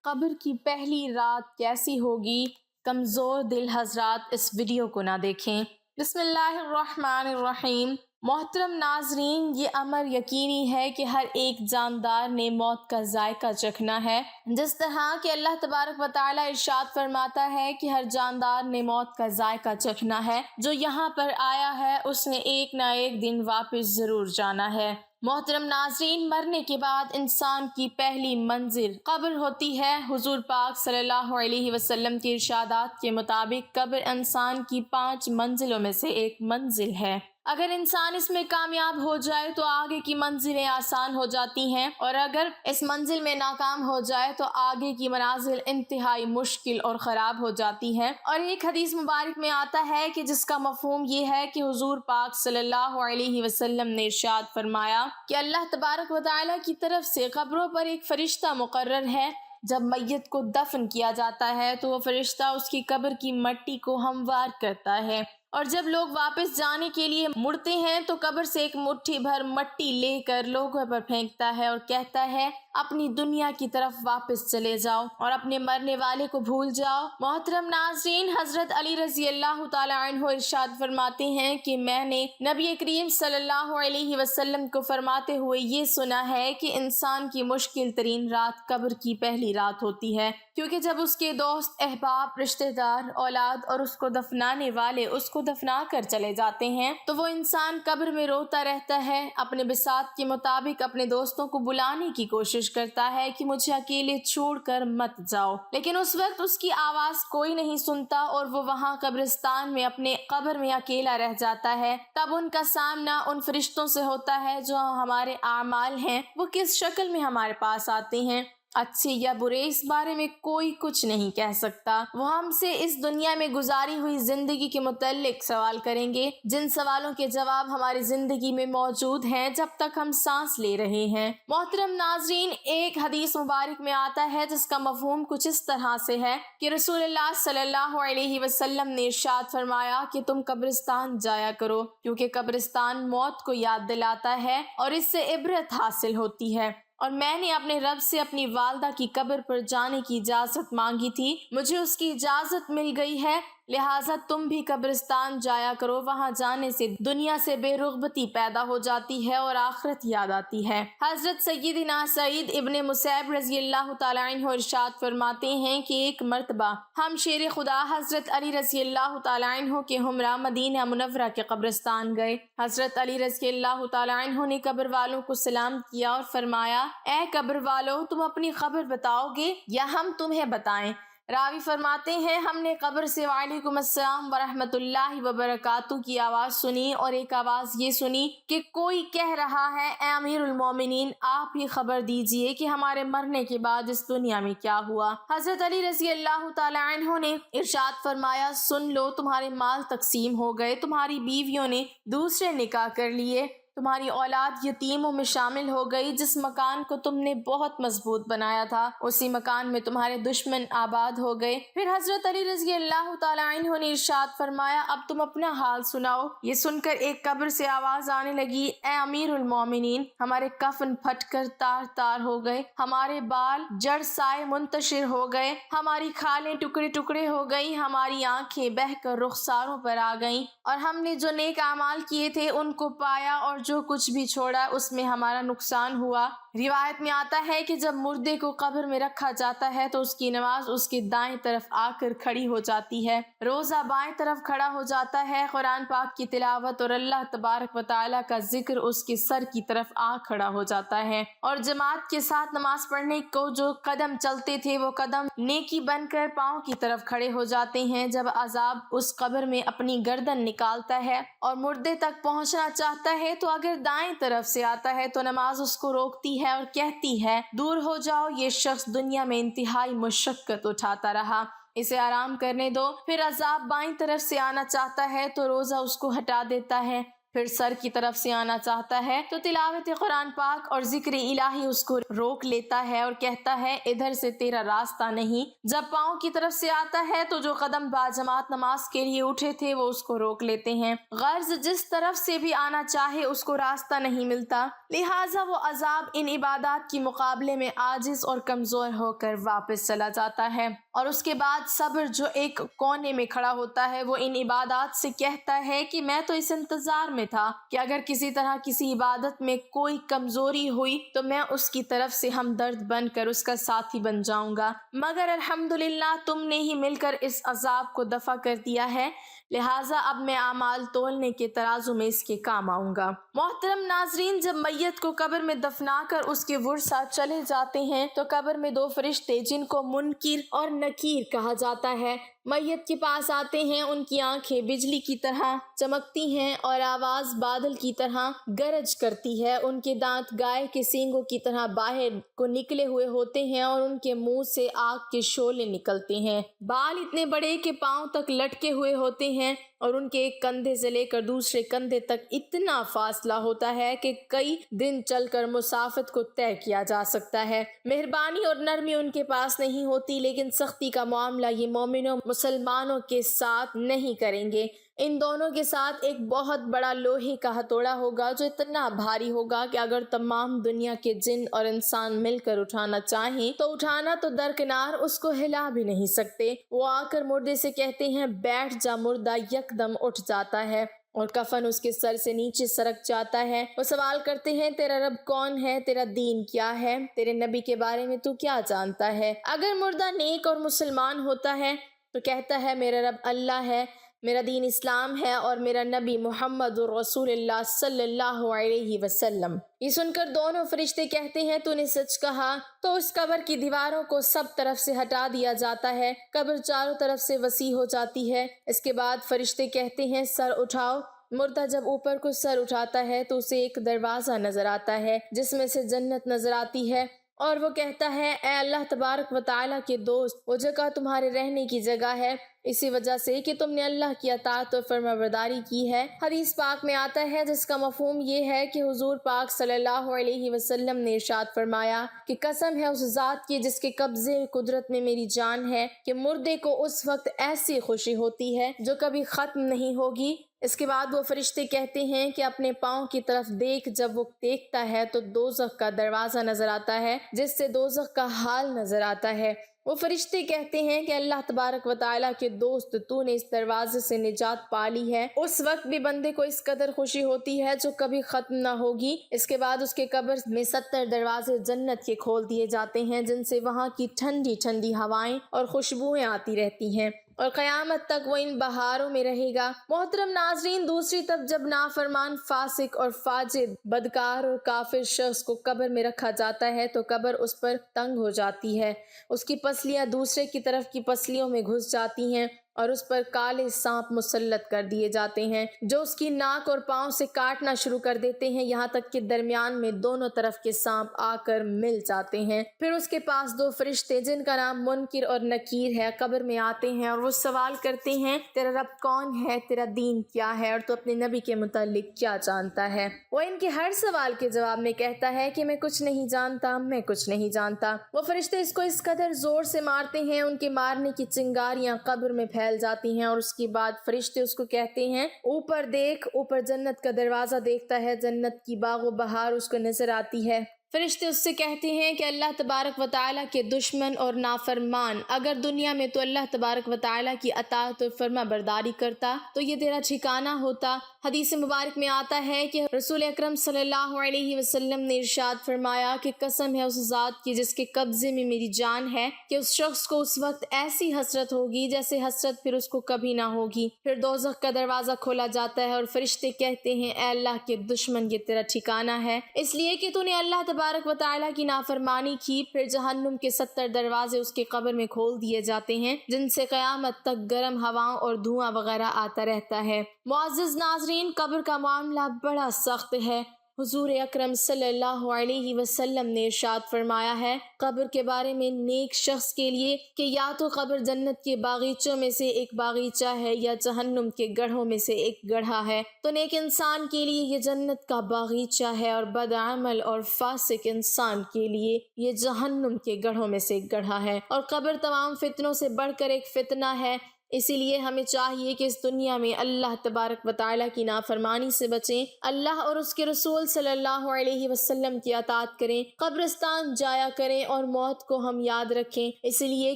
قبر کی پہلی رات کیسی ہوگی؟ کمزور دل حضرات اس ویڈیو کو نہ دیکھیں۔ بسم اللہ الرحمن الرحیم۔ محترم ناظرین، یہ امر یقینی ہے کہ ہر ایک جاندار نے موت کا ذائقہ چکھنا ہے، جس طرح کہ اللہ تبارک و تعالی ارشاد فرماتا ہے کہ ہر جاندار نے موت کا ذائقہ چکھنا ہے۔ جو یہاں پر آیا ہے اس نے ایک نہ ایک دن واپس ضرور جانا ہے۔ محترم ناظرین، مرنے کے بعد انسان کی پہلی منزل قبر ہوتی ہے۔ حضور پاک صلی اللہ علیہ وسلم کے ارشادات کے مطابق قبر انسان کی 5 منزلوں میں سے ایک منزل ہے۔ اگر انسان اس میں کامیاب ہو جائے تو آگے کی منزلیں آسان ہو جاتی ہیں، اور اگر اس منزل میں ناکام ہو جائے تو آگے کی منازل انتہائی مشکل اور خراب ہو جاتی ہیں۔ اور ایک حدیث مبارک میں آتا ہے کہ جس کا مفہوم یہ ہے کہ حضور پاک صلی اللہ علیہ وسلم نے ارشاد فرمایا کہ اللہ تبارک و تعالی کی طرف سے قبروں پر ایک فرشتہ مقرر ہے۔ جب میت کو دفن کیا جاتا ہے تو وہ فرشتہ اس کی قبر کی مٹی کو ہموار کرتا ہے، اور جب لوگ واپس جانے کے لیے مڑتے ہیں تو قبر سے ایک مٹھی بھر مٹی لے کر لوگوں پر پھینکتا ہے اور کہتا ہے اپنی دنیا کی طرف واپس چلے جاؤ اور اپنے مرنے والے کو بھول جاؤ۔ محترم ناظرین، حضرت علی رضی اللہ تعالی عنہ ارشاد فرماتے ہیں کہ میں نے نبی کریم صلی اللہ علیہ وسلم کو فرماتے ہوئے یہ سنا ہے کہ انسان کی مشکل ترین رات قبر کی پہلی رات ہوتی ہے، کیونکہ جب اس کے دوست، احباب، رشتہ دار، اولاد اور اس کو دفنانے والے اس کو دفنا کر چلے جاتے ہیں تو وہ انسان قبر میں روتا رہتا ہے، اپنے بساط کے مطابق اپنے دوستوں کو بلانے کی کوشش کرتا ہے کہ مجھے اکیلے چھوڑ کر مت جاؤ، لیکن اس وقت اس کی آواز کوئی نہیں سنتا اور وہ وہاں قبرستان میں اپنے قبر میں اکیلا رہ جاتا ہے۔ تب ان کا سامنا ان فرشتوں سے ہوتا ہے جو ہمارے اعمال ہیں وہ کس شکل میں ہمارے پاس آتے ہیں، اچھے یا برے، اس بارے میں کوئی کچھ نہیں کہہ سکتا۔ وہ ہم سے اس دنیا میں گزاری ہوئی زندگی کے متعلق سوال کریں گے، جن سوالوں کے جواب ہماری زندگی میں موجود ہیں جب تک ہم سانس لے رہے ہیں۔ محترم ناظرین، ایک حدیث مبارک میں آتا ہے جس کا مفہوم کچھ اس طرح سے ہے کہ رسول اللہ صلی اللہ علیہ وسلم نے ارشاد فرمایا کہ تم قبرستان جایا کرو، کیونکہ قبرستان موت کو یاد دلاتا ہے اور اس سے عبرت حاصل ہوتی ہے۔ اور میں نے اپنے رب سے اپنی والدہ کی قبر پر جانے کی اجازت مانگی تھی، مجھے اس کی اجازت مل گئی ہے، لہٰذا تم بھی قبرستان جایا کرو۔ وہاں جانے سے دنیا سے بے رغبتی پیدا ہو جاتی ہے اور آخرت یاد آتی ہے۔ حضرت سیدنا سعید ابن مسیب رضی اللہ تعالیٰ عنہ ارشاد فرماتے ہیں کہ ایک مرتبہ ہم شیر خدا حضرت علی رضی اللہ تعالیٰ عنہ کے ہمراہ مدینہ منورہ کے قبرستان گئے۔ حضرت علی رضی اللہ تعالیٰ عنہ نے قبر والوں کو سلام کیا اور فرمایا، اے قبر والو، تم اپنی خبر بتاؤ گے یا ہم تمہیں بتائیں؟ راوی فرماتے ہیں ہم نے قبر سے وعلیکم السلام ورحمۃ اللہ وبرکاتہ کی آواز سنی اور ایک آواز یہ سنی کہ کوئی کہہ رہا ہے، اے امیر المومنین، آپ ہی خبر دیجئے کہ ہمارے مرنے کے بعد اس دنیا میں کیا ہوا۔ حضرت علی رضی اللہ تعالی عنہ نے ارشاد فرمایا، سن لو، تمہارے مال تقسیم ہو گئے، تمہاری بیویوں نے دوسرے نکاح کر لیے، تمہاری اولاد یتیموں میں شامل ہو گئی، جس مکان کو تم نے بہت مضبوط بنایا تھا اسی مکان میں تمہارے دشمن آباد ہو گئے۔ پھر حضرت علی رضی اللہ تعالی عنہ نے ارشاد فرمایا، اب تم اپنا حال سناؤ۔ یہ سن کر ایک قبر سے آواز آنے لگی، اے امیر المومنین، ہمارے کفن پھٹ کر تار تار ہو گئے، ہمارے بال جڑ سائے منتشر ہو گئے، ہماری کھالیں ٹکڑے ٹکڑے ہو گئی، ہماری آنکھیں بہہ کر رخساروں پر آ گئیں، اور ہم نے جو نیک اعمال کیے تھے ان کو پایا، اور جو کچھ بھی چھوڑا اس میں ہمارا نقصان ہوا۔ روایت میں آتا ہے کہ جب مردے کو قبر میں رکھا جاتا ہے تو اس کی نماز اس کی دائیں طرف آ کر کھڑی ہو جاتی ہے، روزہ بائیں طرف کھڑا ہو جاتا ہے، قرآن پاک کی تلاوت اور اللہ تبارک و تعالیٰ کا ذکر اس کے سر کی طرف آ کھڑا ہو جاتا ہے، اور جماعت کے ساتھ نماز پڑھنے کو جو قدم چلتے تھے وہ قدم نیکی بن کر پاؤں کی طرف کھڑے ہو جاتے ہیں۔ جب عذاب اس قبر میں اپنی گردن نکالتا ہے اور مردے تک پہنچنا چاہتا ہے تو اگر دائیں طرف سے آتا ہے تو نماز اس کو روکتی ہے اور کہتی ہے، دور ہو جاؤ، یہ شخص دنیا میں انتہائی مشقت اٹھاتا رہا، اسے آرام کرنے دو۔ پھر عذاب بائیں طرف سے آنا چاہتا ہے تو روزہ اس کو ہٹا دیتا ہے، پھر سر کی طرف سے آنا چاہتا ہے تو تلاوت قرآن پاک اور ذکر الہی اس کو روک لیتا ہے اور کہتا ہے ادھر سے تیرا راستہ نہیں۔ جب پاؤں کی طرف سے آتا ہے تو جو قدم باجماعت نماز کے لیے اٹھے تھے وہ اس کو روک لیتے ہیں۔ غرض جس طرف سے بھی آنا چاہے اس کو راستہ نہیں ملتا، لہٰذا وہ عذاب ان عبادات کے مقابلے میں عاجز اور کمزور ہو کر واپس چلا جاتا ہے۔ اور اس کے بعد صبر جو ایک کونے میں کھڑا ہوتا ہے وہ ان عبادات سے کہتا ہے کہ میں تو اس انتظار میں تھا کہ اگر کسی طرح کسی عبادت میں کوئی کمزوری ہوئی تو میں اس کی طرف سے ہمدرد بن کر اس کا ساتھی بن جاؤں گا، مگر الحمدللہ تم نے ہی مل کر اس عذاب کو دفع کر دیا ہے، لہٰذا اب میں اعمال تولنے کے ترازو میں اس کے کام آؤں گا۔ محترم ناظرین، جب میت کو قبر میں دفنا کر اس کے ورثہ چلے جاتے ہیں تو قبر میں دو فرشتے جن کو منکر اور نکیر کہا جاتا ہے میت کے پاس آتے ہیں۔ ان کی آنکھیں بجلی کی طرح چمکتی ہیں اور آواز بادل کی طرح گرج کرتی ہے۔ ان کے دانت گائے کے سینگوں کی طرح باہر کو نکلے ہوئے ہوتے ہیں اور ان کے منہ سے آگ کے شعلے نکلتے ہیں۔ بال اتنے بڑے کہ پاؤں تک لٹکے ہوئے ہوتے ہیں اور ان کے ایک کندھے سے لے کر دوسرے کندھے تک اتنا فاصلہ ہوتا ہے کہ کئی دن چل کر مسافت کو طے کیا جا سکتا ہے۔ مہربانی اور نرمی ان کے پاس نہیں ہوتی، لیکن سختی کا معاملہ یہ مومنوں مسلمانوں کے ساتھ نہیں کریں گے۔ ان دونوں کے ساتھ ایک بہت بڑا لوہے کا ہتھوڑا ہوگا جو اتنا بھاری ہوگا کہ اگر تمام دنیا کے جن اور انسان مل کر اٹھانا چاہیں تو اٹھانا تو درکنار اس کو ہلا بھی نہیں سکتے۔ وہ آ کر مردے سے کہتے ہیں بیٹھ جا، مردہ یکدم اٹھ جاتا ہے اور کفن اس کے سر سے نیچے سرک جاتا ہے۔ وہ سوال کرتے ہیں تیرا رب کون ہے، تیرا دین کیا ہے، تیرے نبی کے بارے میں تو کیا جانتا ہے؟ اگر مردہ نیک اور مسلمان ہوتا ہے تو کہتا ہے میرا رب اللہ ہے، میرا دین اسلام ہے اور میرا نبی محمد رسول اللہ صلی اللہ علیہ وسلم۔ یہ سن کر دونوں فرشتے کہتے ہیں تو نے سچ کہا۔ تو اس قبر کی دیواروں کو سب طرف سے ہٹا دیا جاتا ہے، قبر چاروں طرف سے وسیع ہو جاتی ہے۔ اس کے بعد فرشتے کہتے ہیں سر اٹھاؤ۔ مردہ جب اوپر کو سر اٹھاتا ہے تو اسے ایک دروازہ نظر آتا ہے جس میں سے جنت نظر آتی ہے، اور وہ کہتا ہے اے اللہ تبارک و تعالیٰ کے دوست، وہ جگہ تمہارے رہنے کی جگہ ہے اسی وجہ سے کہ تم نے اللہ کی اطاعت اور فرمانبرداری کی ہے۔ حدیث پاک میں آتا ہے جس کا مفہوم یہ ہے کہ حضور پاک صلی اللہ علیہ وسلم نے ارشاد فرمایا کہ قسم ہے اس ذات کی جس کے قبضے قدرت میں میری جان ہے کہ مردے کو اس وقت ایسی خوشی ہوتی ہے جو کبھی ختم نہیں ہوگی۔ اس کے بعد وہ فرشتے کہتے ہیں کہ اپنے پاؤں کی طرف دیکھ۔ جب وہ دیکھتا ہے تو دوزخ کا دروازہ نظر آتا ہے جس سے دوزخ کا حال نظر آتا ہے۔ وہ فرشتے کہتے ہیں کہ اللہ تبارک و تعالیٰ کے دوست، تو نے اس دروازے سے نجات پا لی ہے۔ اس وقت بھی بندے کو اس قدر خوشی ہوتی ہے جو کبھی ختم نہ ہوگی۔ اس کے بعد اس کے قبر میں 70 دروازے جنت کے کھول دیے جاتے ہیں جن سے وہاں کی ٹھنڈی ٹھنڈی ہوائیں اور خوشبوئیں آتی رہتی ہیں اور قیامت تک وہ ان بہاروں میں رہے گا۔ محترم ناظرین، دوسری طرف جب نافرمان، فاسق اور فاجر، بدکار اور کافر شخص کو قبر میں رکھا جاتا ہے تو قبر اس پر تنگ ہو جاتی ہے، اس کی پسلیاں دوسرے کی طرف کی پسلیوں میں گھس جاتی ہیں اور اس پر کالے سانپ مسلط کر دیے جاتے ہیں جو اس کی ناک اور پاؤں سے کاٹنا شروع کر دیتے ہیں، یہاں تک کہ درمیان میں دونوں طرف کے سانپ آ کر مل جاتے ہیں۔ پھر اس کے پاس دو فرشتے جن کا نام منکر اور نکیر ہے قبر میں آتے ہیں اور وہ سوال کرتے ہیں تیرا رب کون ہے، تیرا دین کیا ہے اور تو اپنے نبی کے متعلق کیا جانتا ہے؟ وہ ان کے ہر سوال کے جواب میں کہتا ہے کہ میں کچھ نہیں جانتا، میں کچھ نہیں جانتا۔ وہ فرشتے اس کو اس قدر زور سے مارتے ہیں ان کے مارنے کی چنگاریاں قبر میں پھیل جاتی ہیں، اور اس کے بعد فرشتے اس کو کہتے ہیں اوپر دیکھ۔ اوپر جنت کا دروازہ دیکھتا ہے، جنت کی باغ و بہار اس کو نظر آتی ہے۔ فرشتے اس سے کہتے ہیں کہ اللہ تبارک و تعالیٰ کے دشمن اور نافرمان اگر دنیا میں تو اللہ تبارک و تعالیٰ کی اطاعت اور فرما برداری کرتا تو یہ تیرا ٹھکانہ ہوتا۔ حدیث مبارک میں آتا ہے کہ رسول اکرم صلی اللہ علیہ وسلم نے ارشاد فرمایا کہ قسم ہے اس ذات کی جس کے قبضے میں میری جان ہے کہ اس شخص کو اس وقت ایسی حسرت ہوگی جیسے حسرت پھر اس کو کبھی نہ ہوگی۔ پھر دوزخ کا دروازہ کھولا جاتا ہے اور فرشتے کہتے ہیں اے اللہ کے دشمن، یہ تیرا ٹھکانہ ہے اس لیے کہ تو نے اللہ تبارک و تعالیٰ کی نافرمانی کی۔ پھر جہنم کے 70 دروازے اس کے قبر میں کھول دیے جاتے ہیں جن سے قیامت تک گرم ہواؤں اور دھواں وغیرہ آتا رہتا ہے۔ معزز ناظرین، قبر کا معاملہ بڑا سخت ہے۔ حضور اکرم صلی اللہ علیہ وسلم نے ارشاد فرمایا ہے قبر کے بارے میں نیک شخص کے لیے کہ یا تو قبر جنت کے باغیچوں میں سے ایک باغیچہ ہے یا جہنم کے گڑھوں میں سے ایک گڑھا ہے، تو نیک انسان کے لیے یہ جنت کا باغیچہ ہے اور بدعمل اور فاسق انسان کے لیے یہ جہنم کے گڑھوں میں سے ایک گڑھا ہے۔ اور قبر تمام فتنوں سے بڑھ کر ایک فتنہ ہے، اسی لیے ہمیں چاہیے کہ اس دنیا میں اللہ تبارک و تعالیٰ کی نافرمانی سے بچیں، اللہ اور اس کے رسول صلی اللہ علیہ وسلم کی اطاعت کریں، قبرستان جایا کریں اور موت کو ہم یاد رکھیں، اس لیے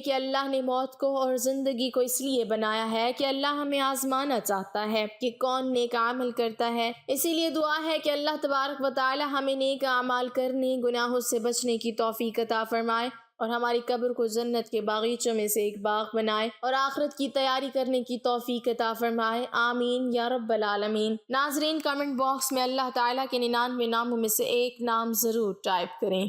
کہ اللہ نے موت کو اور زندگی کو اس لیے بنایا ہے کہ اللہ ہمیں آزمانا چاہتا ہے کہ کون نیک عمل کرتا ہے۔ اسی لیے دعا ہے کہ اللہ تبارک و تعالیٰ ہمیں نیک اعمال کرنے، گناہوں سے بچنے کی توفیق عطا فرمائے اور ہماری قبر کو جنت کے باغیچوں میں سے ایک باغ بنائے اور آخرت کی تیاری کرنے کی توفیق عطا فرمائے، آمین یا رب العالمین۔ ناظرین، کمنٹ باکس میں اللہ تعالیٰ کے 99 ناموں میں سے ایک نام ضرور ٹائپ کریں۔